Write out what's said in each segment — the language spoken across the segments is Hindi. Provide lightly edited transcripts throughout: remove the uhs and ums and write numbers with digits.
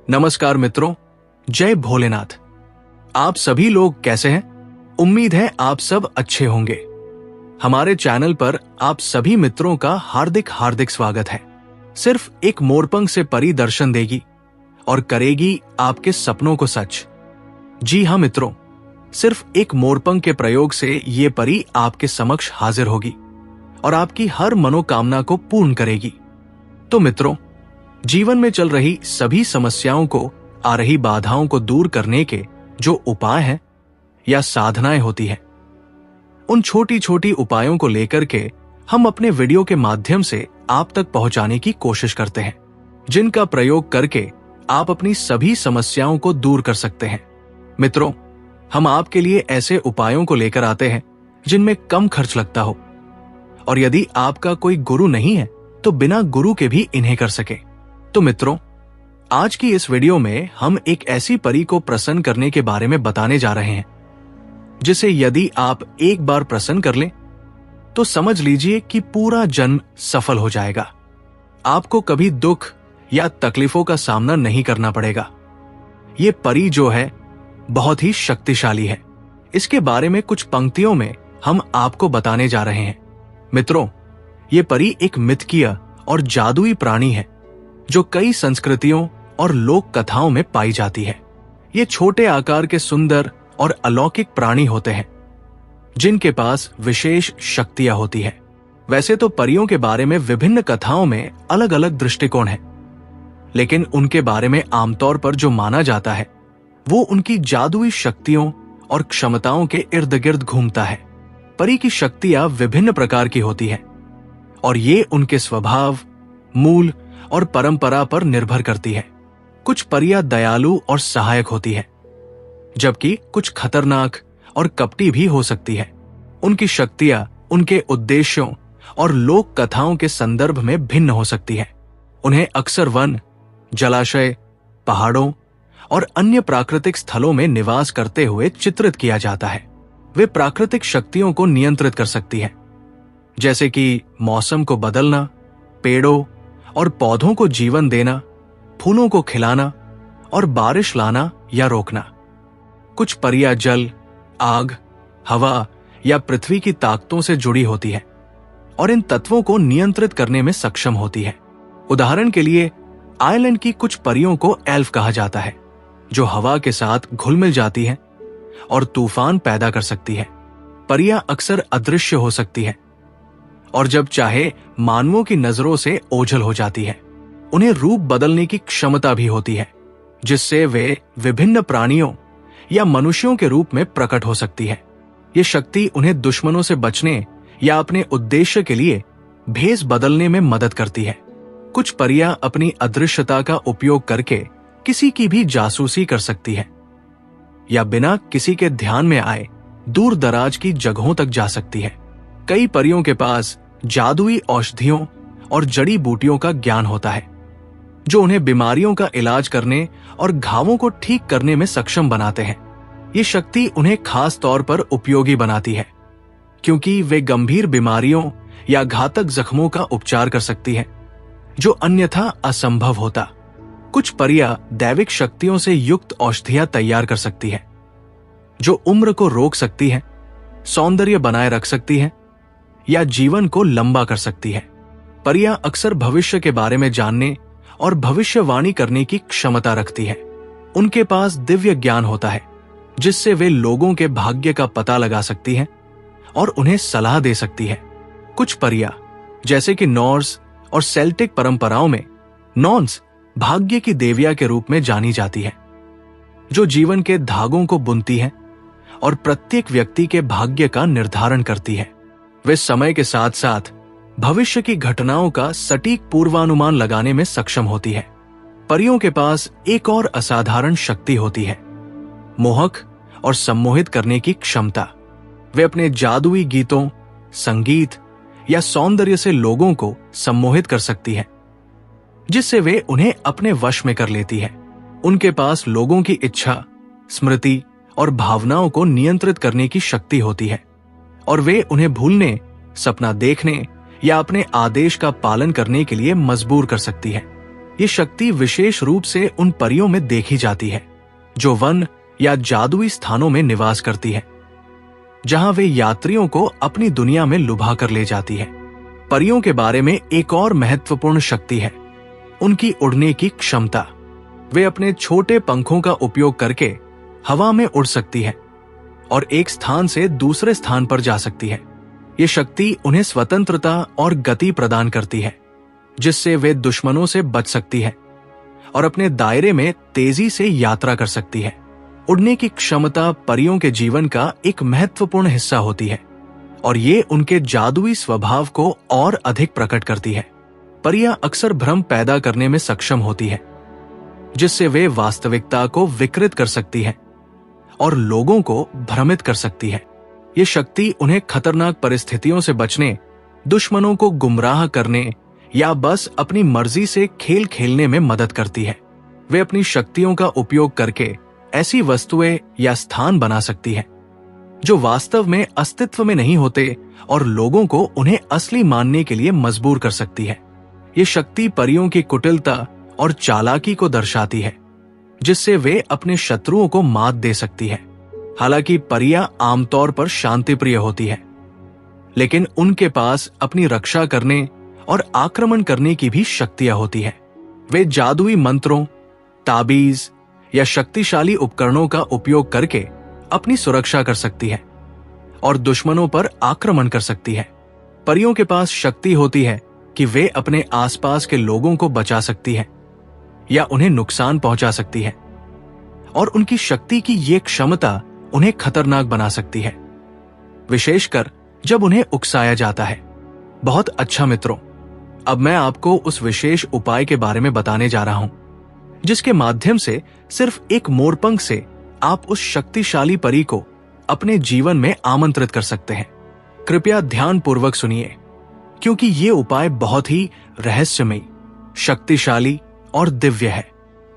नमस्कार मित्रों, जय भोलेनाथ। आप सभी लोग कैसे हैं? उम्मीद है आप सब अच्छे होंगे। हमारे चैनल पर आप सभी मित्रों का हार्दिक हार्दिक स्वागत है। सिर्फ एक मोरपंख से परी दर्शन देगी और करेगी आपके सपनों को सच। जी हाँ मित्रों, सिर्फ एक मोरपंख के प्रयोग से ये परी आपके समक्ष हाजिर होगी और आपकी हर मनोकामना को पूर्ण करेगी। तो मित्रों, जीवन में चल रही सभी समस्याओं को, आ रही बाधाओं को दूर करने के जो उपाय हैं या साधनाएं होती हैं, उन छोटी छोटी उपायों को लेकर के हम अपने वीडियो के माध्यम से आप तक पहुंचाने की कोशिश करते हैं, जिनका प्रयोग करके आप अपनी सभी समस्याओं को दूर कर सकते हैं। मित्रों, हम आपके लिए ऐसे उपायों को लेकर आते हैं जिनमें कम खर्च लगता हो, और यदि आपका कोई गुरु नहीं है तो बिना गुरु के भी इन्हें कर सके। तो मित्रों, आज की इस वीडियो में हम एक ऐसी परी को प्रसन्न करने के बारे में बताने जा रहे हैं, जिसे यदि आप एक बार प्रसन्न कर लें तो समझ लीजिए कि पूरा जन्म सफल हो जाएगा। आपको कभी दुख या तकलीफों का सामना नहीं करना पड़ेगा। ये परी जो है बहुत ही शक्तिशाली है। इसके बारे में कुछ पंक्तियों में हम आपको बताने जा रहे हैं। मित्रों, ये परी एक मिथकीय और जादुई प्राणी है जो कई संस्कृतियों और लोक कथाओं में पाई जाती है। ये छोटे आकार के सुंदर और अलौकिक प्राणी होते हैं जिनके पास विशेष शक्तियां होती है। वैसे तो परियों के बारे में विभिन्न कथाओं में अलग अलग दृष्टिकोण हैं, लेकिन उनके बारे में आमतौर पर जो माना जाता है वो उनकी जादुई शक्तियों और क्षमताओं के इर्द गिर्द घूमता है। परी की शक्तियां विभिन्न प्रकार की होती हैं और ये उनके स्वभाव, मूल और परंपरा पर निर्भर करती है। कुछ परियां दयालु और सहायक होती है, जबकि कुछ खतरनाक और कपटी भी हो सकती है। उनकी शक्तियां उनके उद्देश्यों और लोक कथाओं के संदर्भ में भिन्न हो सकती है। उन्हें अक्सर वन, जलाशय, पहाड़ों और अन्य प्राकृतिक स्थलों में निवास करते हुए चित्रित किया जाता है। वे प्राकृतिक शक्तियों को नियंत्रित कर सकती है, जैसे कि मौसम को बदलना, पेड़ों और पौधों को जीवन देना, फूलों को खिलाना और बारिश लाना या रोकना। कुछ परियां जल, आग, हवा या पृथ्वी की ताकतों से जुड़ी होती है और इन तत्वों को नियंत्रित करने में सक्षम होती है। उदाहरण के लिए आयरलैंड की कुछ परियों को एल्फ कहा जाता है, जो हवा के साथ घुल मिल जाती है और तूफान पैदा कर सकती है। परियां अक्सर अदृश्य हो सकती है और जब चाहे मानवों की नजरों से ओझल हो जाती है। उन्हें रूप बदलने की क्षमता भी होती है, जिससे वे विभिन्न प्राणियों या मनुष्यों के रूप में प्रकट हो सकती है। ये शक्ति उन्हें दुश्मनों से बचने या अपने उद्देश्य के लिए भेष बदलने में मदद करती है। कुछ परियां अपनी अदृश्यता का उपयोग करके किसी की भी जासूसी कर सकती है या बिना किसी के ध्यान में आए दूर दराज की जगहों तक जा सकती है। कई परियों के पास जादुई औषधियों और जड़ी बूटियों का ज्ञान होता है, जो उन्हें बीमारियों का इलाज करने और घावों को ठीक करने में सक्षम बनाते हैं। ये शक्ति उन्हें खास तौर पर उपयोगी बनाती है, क्योंकि वे गंभीर बीमारियों या घातक जख्मों का उपचार कर सकती है, जो अन्यथा असंभव होता। कुछ परियां दैविक शक्तियों से युक्त औषधियां तैयार कर सकती है, जो उम्र को रोक सकती है, सौंदर्य बनाए रख सकती है या जीवन को लंबा कर सकती है। परियां अक्सर भविष्य के बारे में जानने और भविष्यवाणी करने की क्षमता रखती है। उनके पास दिव्य ज्ञान होता है, जिससे वे लोगों के भाग्य का पता लगा सकती हैं और उन्हें सलाह दे सकती है। कुछ परियां, जैसे कि नॉर्स और सेल्टिक परंपराओं में नॉन्स भाग्य की देविया के रूप में जानी जाती है, जो जीवन के धागों को बुनती है और प्रत्येक व्यक्ति के भाग्य का निर्धारण करती है। वे समय के साथ साथ भविष्य की घटनाओं का सटीक पूर्वानुमान लगाने में सक्षम होती है। परियों के पास एक और असाधारण शक्ति होती है, मोहक और सम्मोहित करने की क्षमता। वे अपने जादुई गीतों, संगीत या सौंदर्य से लोगों को सम्मोहित कर सकती है, जिससे वे उन्हें अपने वश में कर लेती है। उनके पास लोगों की इच्छा, स्मृति और भावनाओं को नियंत्रित करने की शक्ति होती है और वे उन्हें भूलने, सपना देखने या अपने आदेश का पालन करने के लिए मजबूर कर सकती है। ये शक्ति विशेष रूप से उन परियों में देखी जाती है जो वन या जादुई स्थानों में निवास करती है, जहां वे यात्रियों को अपनी दुनिया में लुभा कर ले जाती है। परियों के बारे में एक और महत्वपूर्ण शक्ति है उनकी उड़ने की क्षमता। वे अपने छोटे पंखों का उपयोग करके हवा में उड़ सकती है और एक स्थान से दूसरे स्थान पर जा सकती है। ये शक्ति उन्हें स्वतंत्रता और गति प्रदान करती है, जिससे वे दुश्मनों से बच सकती है और अपने दायरे में तेजी से यात्रा कर सकती है। उड़ने की क्षमता परियों के जीवन का एक महत्वपूर्ण हिस्सा होती है और ये उनके जादुई स्वभाव को और अधिक प्रकट करती है। परियां अक्सर भ्रम पैदा करने में सक्षम होती है, जिससे वे वास्तविकता को विकृत कर सकती है और लोगों को भ्रमित कर सकती है। ये शक्ति उन्हें खतरनाक परिस्थितियों से बचने, दुश्मनों को गुमराह करने या बस अपनी मर्जी से खेल खेलने में मदद करती है। वे अपनी शक्तियों का उपयोग करके ऐसी वस्तुएं या स्थान बना सकती है जो वास्तव में अस्तित्व में नहीं होते और लोगों को उन्हें असली मानने के लिए मजबूर कर सकती है। ये शक्ति परियों की कुटिलता और चालाकी को दर्शाती है, जिससे वे अपने शत्रुओं को मात दे सकती है। हालांकि परियां आमतौर पर शांतिप्रिय होती है, लेकिन उनके पास अपनी रक्षा करने और आक्रमण करने की भी शक्तियां होती है। वे जादुई मंत्रों, ताबीज या शक्तिशाली उपकरणों का उपयोग करके अपनी सुरक्षा कर सकती है और दुश्मनों पर आक्रमण कर सकती है। परियों के पास शक्ति होती है कि वे अपने आसपास के लोगों को बचा सकती है या उन्हें नुकसान पहुंचा सकती है, और उनकी शक्ति की ये क्षमता उन्हें खतरनाक बना सकती है, विशेषकर जब उन्हें उकसाया जाता है। बहुत अच्छा मित्रों, अब मैं आपको उस विशेष उपाय के बारे में बताने जा रहा हूं, जिसके माध्यम से सिर्फ एक मोरपंख से आप उस शक्तिशाली परी को अपने जीवन में आमंत्रित कर सकते हैं। कृपया ध्यानपूर्वक सुनिए, क्योंकि ये उपाय बहुत ही रहस्यमयी, शक्तिशाली और दिव्य है।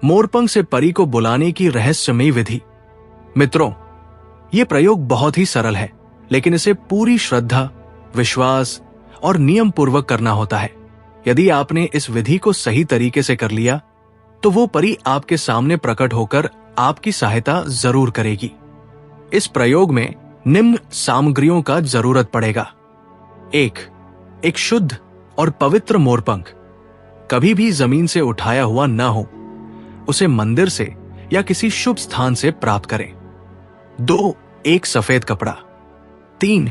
मोरपंख से परी को बुलाने की रहस्यमयी विधि। मित्रों, ये प्रयोग बहुत ही सरल है, लेकिन इसे पूरी श्रद्धा, विश्वास और नियम पूर्वक करना होता है। यदि आपने इस विधि को सही तरीके से कर लिया, तो वो परी आपके सामने प्रकट होकर आपकी सहायता जरूर करेगी। इस प्रयोग में निम्न सामग्रियों का जरूरत पड़ेगा। एक शुद्ध और पवित्र मोरपंख, कभी भी जमीन से उठाया हुआ न हो, उसे मंदिर से या किसी शुभ स्थान से प्राप्त करें। 2. एक सफेद कपड़ा। 3.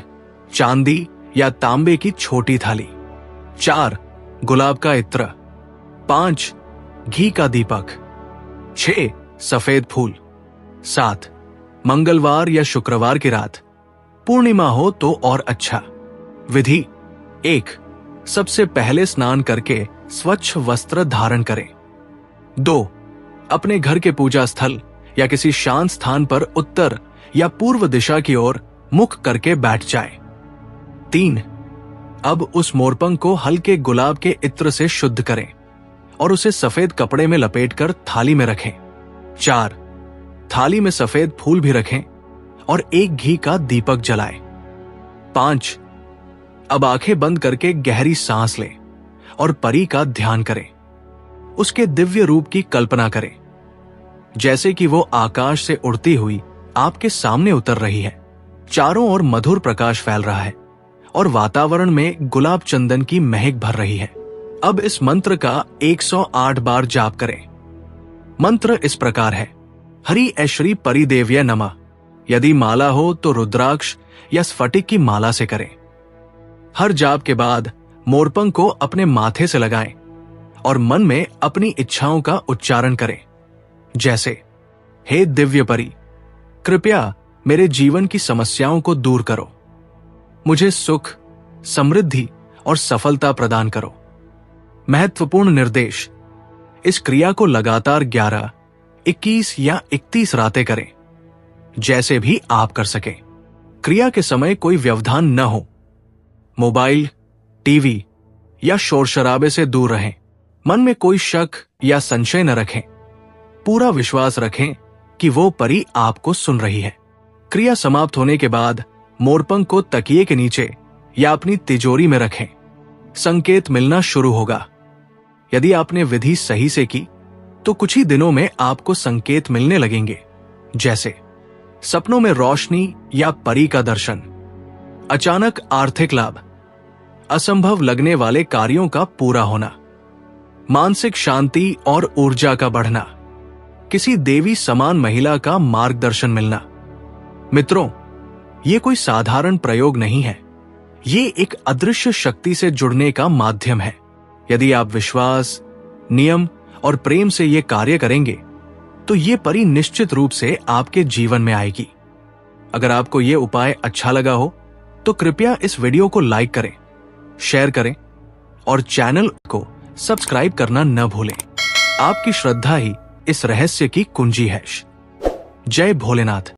चांदी या तांबे की छोटी थाली। 4. गुलाब का इत्र। 5. घी का दीपक। 6. सफेद फूल। 7. मंगलवार या शुक्रवार की रात, पूर्णिमा हो तो और अच्छा। विधि: 1. सबसे पहले स्नान करके स्वच्छ वस्त्र धारण करें। 2. अपने घर के पूजा स्थल या किसी शांत स्थान पर उत्तर या पूर्व दिशा की ओर मुख करके बैठ जाएं। 3. अब उस मोरपंख को हल्के गुलाब के इत्र से शुद्ध करें और उसे सफेद कपड़े में लपेटकर थाली में रखें। 4. थाली में सफेद फूल भी रखें और एक घी का दीपक जलाएं। 5. अब आंखें बंद करके गहरी सांस लें और परी का ध्यान करें। उसके दिव्य रूप की कल्पना करें, जैसे कि वो आकाश से उड़ती हुई आपके सामने उतर रही है। चारों ओर मधुर प्रकाश फैल रहा है और वातावरण में गुलाब चंदन की महक भर रही है। अब इस मंत्र का 108 बार जाप करें। मंत्र इस प्रकार है: हरि ऐश्वरी परिदेव्य नमः। यदि माला हो तो रुद्राक्ष या स्फटिक की माला से करें। हर जाप के बाद मोरपंख को अपने माथे से लगाएं और मन में अपनी इच्छाओं का उच्चारण करें, जैसे: हे दिव्य परी, कृपया मेरे जीवन की समस्याओं को दूर करो, मुझे सुख, समृद्धि और सफलता प्रदान करो। महत्वपूर्ण निर्देश: इस क्रिया को लगातार 11, 21 या 31 रातें करें, जैसे भी आप कर सकें। क्रिया के समय कोई व्यवधान न हो। मोबाइल, टीवी या शोर शराबे से दूर रहें। मन में कोई शक या संशय न रखें। पूरा विश्वास रखें कि वो परी आपको सुन रही है। क्रिया समाप्त होने के बाद मोरपंख को तकिए के नीचे या अपनी तिजोरी में रखें। संकेत मिलना शुरू होगा। यदि आपने विधि सही से की तो कुछ ही दिनों में आपको संकेत मिलने लगेंगे, जैसे सपनों में रोशनी या परी का दर्शन, अचानक आर्थिक लाभ, असंभव लगने वाले कार्यों का पूरा होना, मानसिक शांति और ऊर्जा का बढ़ना, किसी देवी समान महिला का मार्गदर्शन मिलना। मित्रों, ये कोई साधारण प्रयोग नहीं है, ये एक अदृश्य शक्ति से जुड़ने का माध्यम है। यदि आप विश्वास, नियम और प्रेम से ये कार्य करेंगे तो ये परी निश्चित रूप से आपके जीवन में आएगी। अगर आपको ये उपाय अच्छा लगा हो तो कृपया इस वीडियो को लाइक करें, शेयर करें और चैनल को सब्सक्राइब करना न भूलें। आपकी श्रद्धा ही इस रहस्य की कुंजी है। जय भोलेनाथ।